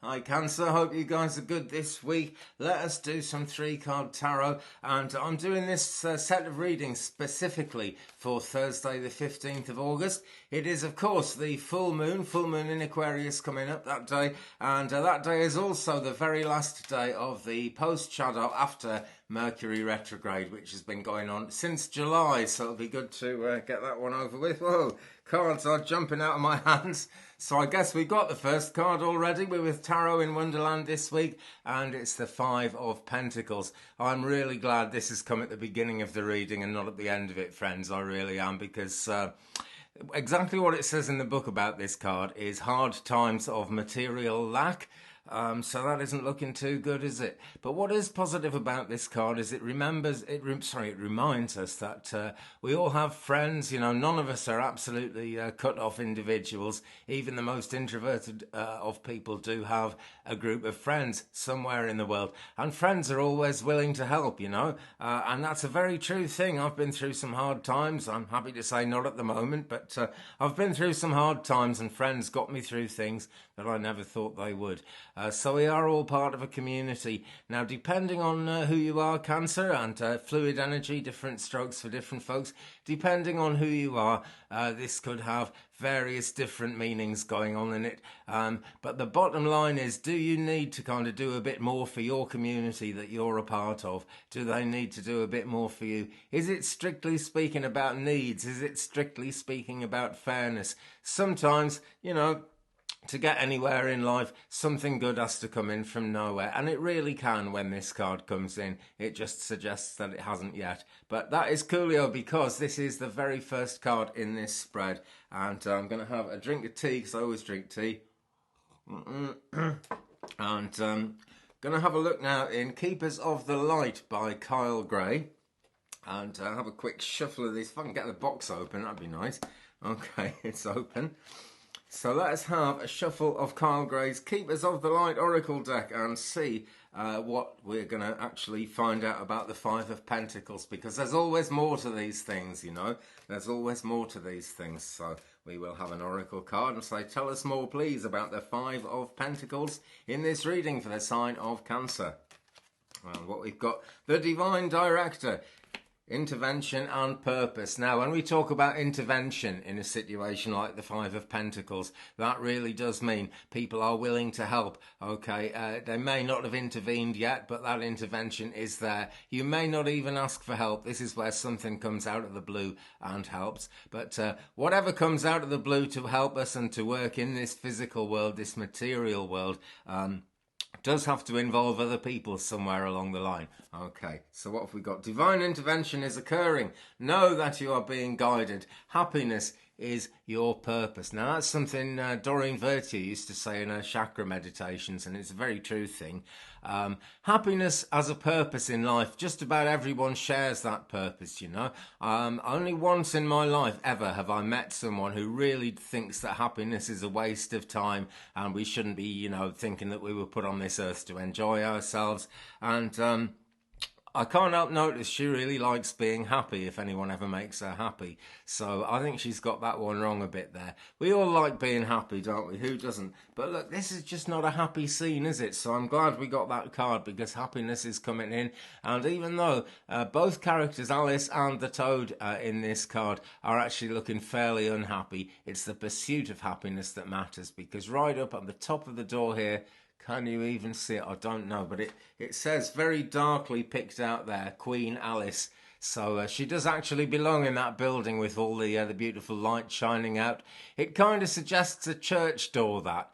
Hi Cancer, hope you guys are good this week. Let us do some 3-card tarot, and I'm doing this set of readings specifically for Thursday the 15th of August. It is of course the full moon in Aquarius coming up that day, and that day is also the very last day of the post-shadow after Mercury Retrograde, which has been going on since July, so it'll be good to get that one over with. Whoa, cards are jumping out of my hands. So I guess we got the first card already. We're with Tarot in Wonderland this week, and it's the 5 of Pentacles. I'm really glad this has come at the beginning of the reading and not at the end of it, friends. I really am, because exactly what it says in the book about this card is hard times of material lack. So that isn't looking too good, is it? But what is positive about this card is it reminds us that we all have friends. You know, none of us are absolutely cut off individuals. Even the most introverted of people do have a group of friends somewhere in the world, and friends are always willing to help, you know, and that's a very true thing. I've been through some hard times. I'm happy to say not at the moment, but I've been through some hard times, and friends got me through things that I never thought they would. So we are all part of a community. Now, depending on who you are, Cancer, and fluid energy, different strokes for different folks, depending on who you are, this could have various different meanings going on in it. But the bottom line is, do you need to kind of do a bit more for your community that you're a part of? Do they need to do a bit more for you? Is it strictly speaking about needs? Is it strictly speaking about fairness? Sometimes, you know, to get anywhere in life, something good has to come in from nowhere, and it really can when this card comes in. It just suggests that it hasn't yet, but that is coolio, because this is the very first card in this spread, and I'm going to have a drink of tea, because I always drink tea, and going to have a look now in Keepers of the Light by Kyle Gray, and have a quick shuffle of this. If I can get the box open, that'd be nice. Okay, it's open. So let us have a shuffle of Kyle Gray's Keepers of the Light Oracle deck and see what we're going to actually find out about the 5 of Pentacles, because there's always more to these things, you know. There's always more to these things. So we will have an Oracle card and say, tell us more, please, about the 5 of Pentacles in this reading for the sign of Cancer. And what we've got, the Divine Director. Intervention and purpose. Now, when we talk about intervention in a situation like the 5 of Pentacles, that really does mean people are willing to help. Okay, they may not have intervened yet, but that intervention is there. You may not even ask for help. This is where something comes out of the blue and helps. But whatever comes out of the blue to help us and to work in this physical world, this material world, does have to involve other people somewhere along the line. Okay, so what have we got? Divine intervention is occurring. Know that you are being guided. Happiness is your purpose. Now, that's something Doreen Virtue used to say in her chakra meditations, and it's a very true thing. Happiness as a purpose in life, just about everyone shares that purpose, you know. Only once in my life ever have I met someone who really thinks that happiness is a waste of time and we shouldn't be, you know, thinking that we were put on this earth to enjoy ourselves. And I can't help notice she really likes being happy if anyone ever makes her happy. So I think she's got that one wrong a bit there. We all like being happy, don't we? Who doesn't? But look, this is just not a happy scene, is it? So I'm glad we got that card, because happiness is coming in. And even though both characters, Alice and the Toad in this card, are actually looking fairly unhappy, it's the pursuit of happiness that matters, because right up at the top of the door here, can you even see it? I don't know, but it says very darkly picked out there, Queen Alice. So she does actually belong in that building with all the beautiful light shining out. It kind of suggests a church door, that.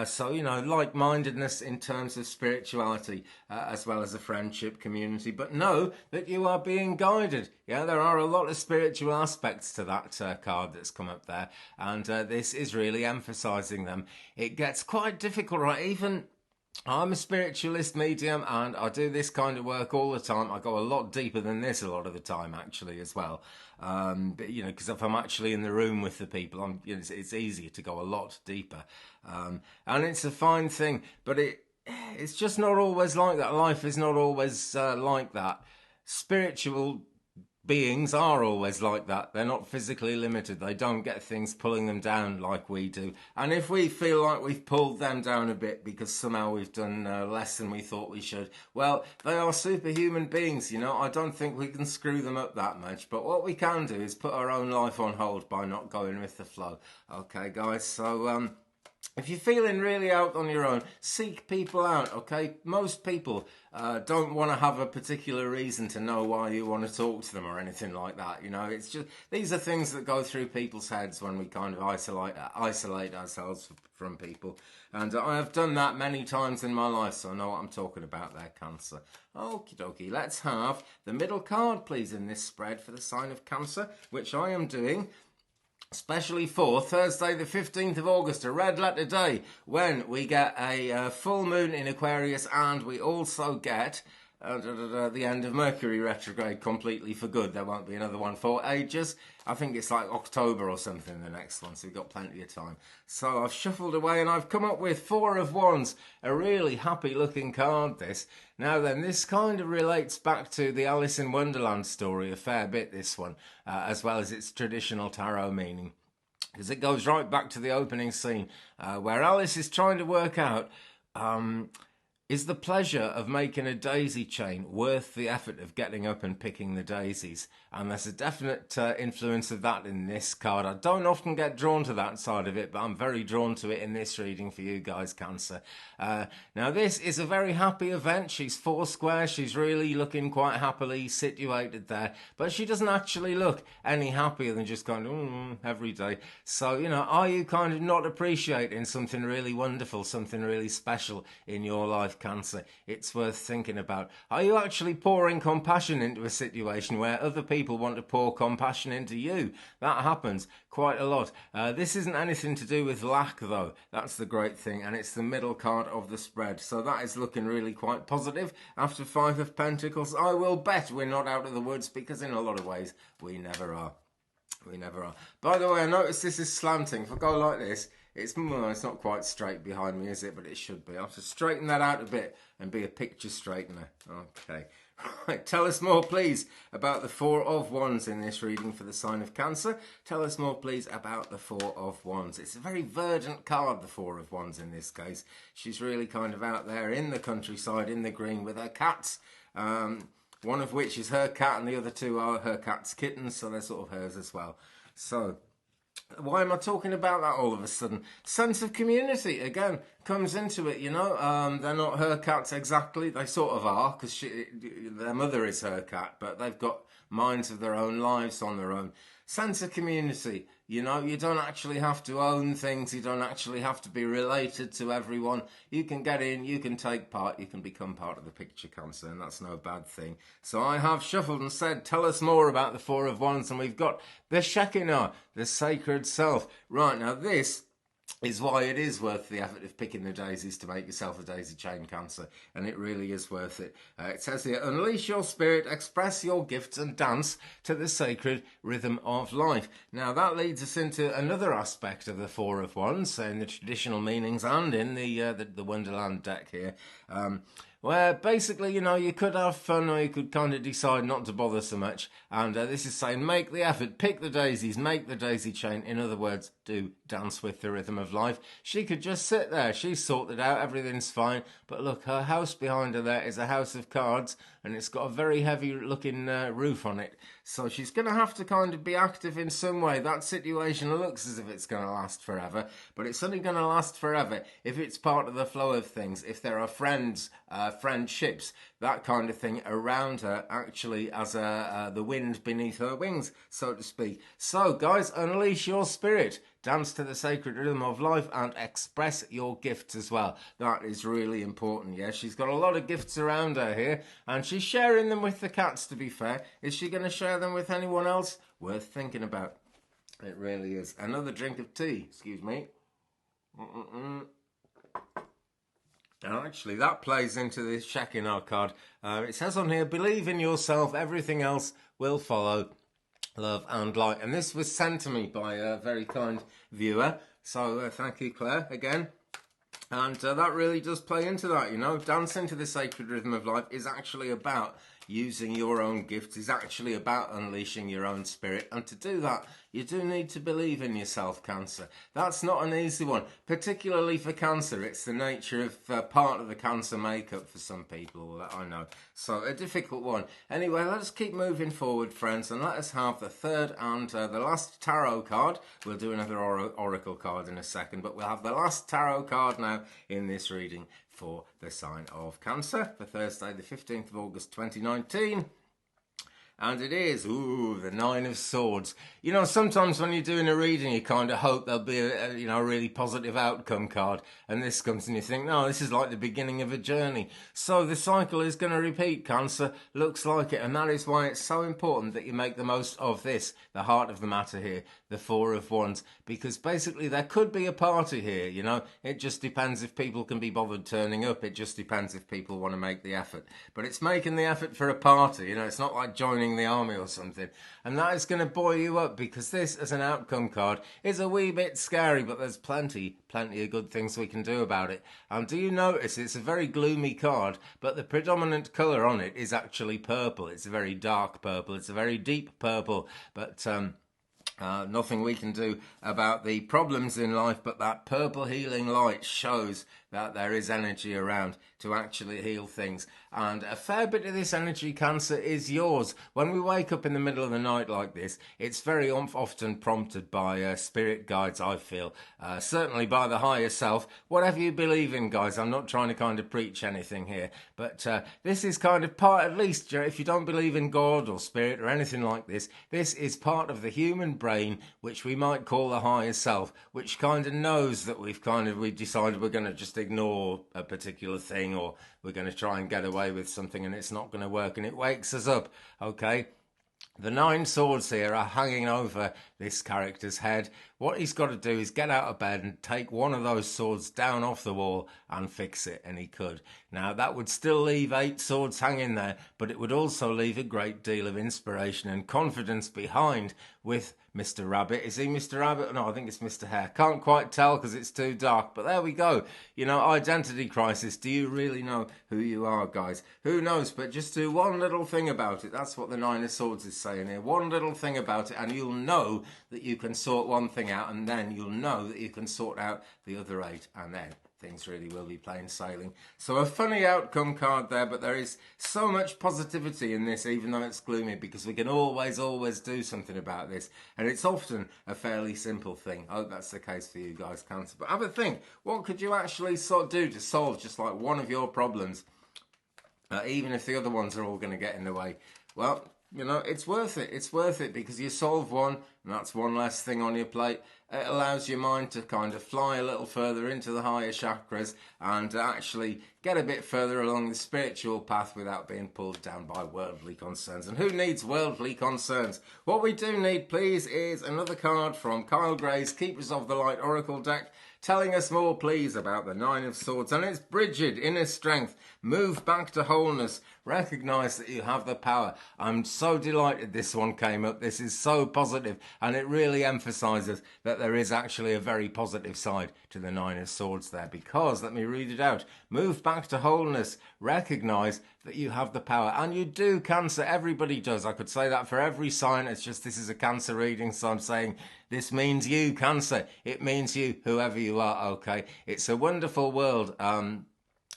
So, you know, like-mindedness in terms of spirituality, as well as a friendship community. But know that you are being guided. Yeah, there are a lot of spiritual aspects to that card that's come up there. And this is really emphasising them. It gets quite difficult, right? Even I'm a spiritualist medium, and I do this kind of work all the time. I go a lot deeper than this a lot of the time, actually, as well. But, you know, because if I'm actually in the room with the people, you know, it's easier to go a lot deeper. And it's a fine thing, but it's just not always like that. Life is not always like that. Spiritual beings are always like that. They're not physically limited. They don't get things pulling them down like we do. And if we feel like we've pulled them down a bit because somehow we've done less than we thought we should, well, they are superhuman beings, you know. I don't think we can screw them up that much. But what we can do is put our own life on hold by not going with the flow. Okay, guys, so if you're feeling really out on your own, seek people out, okay? Most people don't want to have a particular reason to know why you want to talk to them or anything like that, you know? It's just, these are things that go through people's heads when we kind of isolate ourselves from people. And I have done that many times in my life, so I know what I'm talking about there, Cancer. Okie dokie, let's have the middle card, please, in this spread for the sign of Cancer, which I am doing especially for Thursday the 15th of August, a red letter day, when we get a full moon in Aquarius, and we also get the end of Mercury Retrograde completely for good. There won't be another one for ages. I think it's like October or something, the next one, so we've got plenty of time. So I've shuffled away and I've come up with 4 of Wands, a really happy looking card, this. Now then, this kind of relates back to the Alice in Wonderland story a fair bit, this one, as well as its traditional tarot meaning. Because it goes right back to the opening scene, where Alice is trying to work out, is the pleasure of making a daisy chain worth the effort of getting up and picking the daisies? And there's a definite influence of that in this card. I don't often get drawn to that side of it, but I'm very drawn to it in this reading for you guys, Cancer. Now, this is a very happy event. She's 4 square. She's really looking quite happily situated there. But she doesn't actually look any happier than just going, every day. So, you know, are you kind of not appreciating something really wonderful, something really special in your life, Cancer? It's worth thinking about. Are you actually pouring compassion into a situation where other people want to pour compassion into you? That happens quite a lot. This isn't anything to do with lack, though. That's the great thing, and it's the middle card of the spread. So that is looking really quite positive. After 5 of Pentacles, I will bet we're not out of the woods, because in a lot of ways, we never are. We never are. By the way, I notice this is slanting. If I go like this, it's not quite straight behind me, is it? But it should be. I have to straighten that out a bit and be a picture straightener. Okay. Right. Tell us more, please, about the 4 of Wands in this reading for the sign of Cancer. Tell us more, please, about the 4 of Wands. It's a very verdant card, the 4 of Wands in this case. She's really kind of out there in the countryside, in the green, with her cats. One of which is her cat, and the other 2 are her cat's kittens, so they're sort of hers as well. So, why am I talking about that all of a sudden? Sense of community, again, comes into it, you know. They're not her cats exactly. They sort of are, because their mother is her cat, but they've got minds of their own, lives on their own. Sense of community, you know. You don't actually have to own things. You don't actually have to be related to everyone. You can get in, you can take part, you can become part of the picture, Cancer, and that's no bad thing. So I have shuffled and said, tell us more about the 4 of Wands, and we've got the Shekinah, the sacred self. Right, now this is why it is worth the effort of picking the daisies to make yourself a daisy chain, Cancer, and it really is worth it. It says here, unleash your spirit, express your gifts, and dance to the sacred rhythm of life. Now that leads us into another aspect of the 4 of Wands, in the traditional meanings and in the Wonderland deck here, where basically, you know, you could have fun or you could kind of decide not to bother so much. And this is saying, make the effort, pick the daisies, make the daisy chain. In other words, do dance with the rhythm of life. She could just sit there. She's sorted out. Everything's fine. But look, her house behind her there is a house of cards, and it's got a very heavy looking roof on it. So she's going to have to kind of be active in some way. That situation looks as if it's going to last forever, but it's only going to last forever if it's part of the flow of things. If there are friends, friendships, that kind of thing around her, actually as the wind beneath her wings, so to speak. So guys, unleash your spirit, dance to the sacred rhythm of life, and express your gifts as well. That is really important. Yeah, she's got a lot of gifts around her here, and she's sharing them with the cats, to be fair. Is she going to share them with anyone else? Worth thinking about. It really is. Another drink of tea, excuse me. And actually, that plays into this Shekinah card. It says on here, believe in yourself, everything else will follow. Love and light. And this was sent to me by a very kind viewer. So thank you, Claire, again. And that really does play into that, you know. Dancing to the sacred rhythm of life is actually about, using your own gifts is actually about unleashing your own spirit. And to do that, you do need to believe in yourself, Cancer. That's not an easy one, particularly for Cancer. It's the nature of part of the Cancer makeup for some people that I know. So a difficult one. Anyway, let's keep moving forward, friends, and let us have the third and the last tarot card. We'll do another oracle card in a second, but we'll have the last tarot card now in this reading for the sign of Cancer for Thursday, the 15th of August 2019. And it is, the Nine of Swords. You know, sometimes when you're doing a reading, you kind of hope there'll be a really positive outcome card. And this comes and you think, no, this is like the beginning of a journey. So the cycle is going to repeat, Cancer. Looks like it. And that is why it's so important that you make the most of this, the heart of the matter here, the Four of Wands. Because basically there could be a party here, you know. It just depends if people can be bothered turning up. It just depends if people want to make the effort. But it's making the effort for a party, you know. It's not like joining the army or something, and that is going to buoy you up, because this as an outcome card is a wee bit scary, but there's plenty of good things we can do about it. And do you notice it's a very gloomy card, but the predominant colour on it is actually purple. It's a very dark purple, it's a very deep purple, but nothing we can do about the problems in life, but that purple healing light shows that there is energy around to actually heal things. And a fair bit of this energy, Cancer, is yours. When we wake up in the middle of the night like this, it's very often prompted by spirit guides, I feel. Certainly by the higher self. Whatever you believe in, guys, I'm not trying to kind of preach anything here. But this is kind of part, at least, if you don't believe in God or spirit or anything like this, this is part of the human brain, which we might call the higher self, which kind of knows that we've decided we're going to just ignore a particular thing, or we're going to try and get away with something and it's not going to work, and it wakes us up, okay? The 9 swords here are hanging over this character's head. What he's got to do is get out of bed and take one of those swords down off the wall and fix it, and he could. Now, that would still leave 8 swords hanging there, but it would also leave a great deal of inspiration and confidence behind with Mr. Rabbit. Is he Mr. Rabbit? No, I think it's Mr. Hare. Can't quite tell because it's too dark, but there we go. You know, identity crisis. Do you really know who you are, guys? Who knows? But just do one little thing about it. That's what the 9 of Swords is saying here. One little thing about it, and you'll know that you can sort one thing out, and then you'll know that you can sort out the other 8, and then things really will be plain sailing. So a funny outcome card there, but there is so much positivity in this, even though it's gloomy, because we can always do something about this. And it's often a fairly simple thing. I hope that's the case for you guys, Cancer. But have a think. What could you actually do to solve just like one of your problems, even if the other ones are all going to get in the way? Well, you know, it's worth it. It's worth it because you solve one, and that's one less thing on your plate. It allows your mind to kind of fly a little further into the higher chakras and actually get a bit further along the spiritual path without being pulled down by worldly concerns. And who needs worldly concerns? What we do need, please, is another card from Kyle Gray's Keepers of the Light Oracle deck, telling us more, please, about the 9 of Swords. And it's Bridget, inner strength. Move back to wholeness. Recognise that you have the power. I'm so delighted this one came up. This is so positive, and it really emphasises that there is actually a very positive side to the 9 of Swords there, because, let me read it out, move back to wholeness. Recognise that you have the power. And you do, Cancer. Everybody does. I could say that for every sign. It's just this is a Cancer reading, so I'm saying this means you, Cancer. It means you, whoever you are, okay? It's a wonderful world,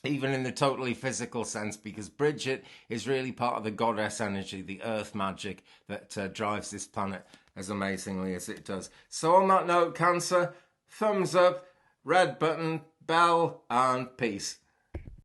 even in the totally physical sense, because Bridget is really part of the goddess energy, the earth magic that drives this planet as amazingly as it does. So on that note, Cancer, thumbs up, red button, bell, and peace.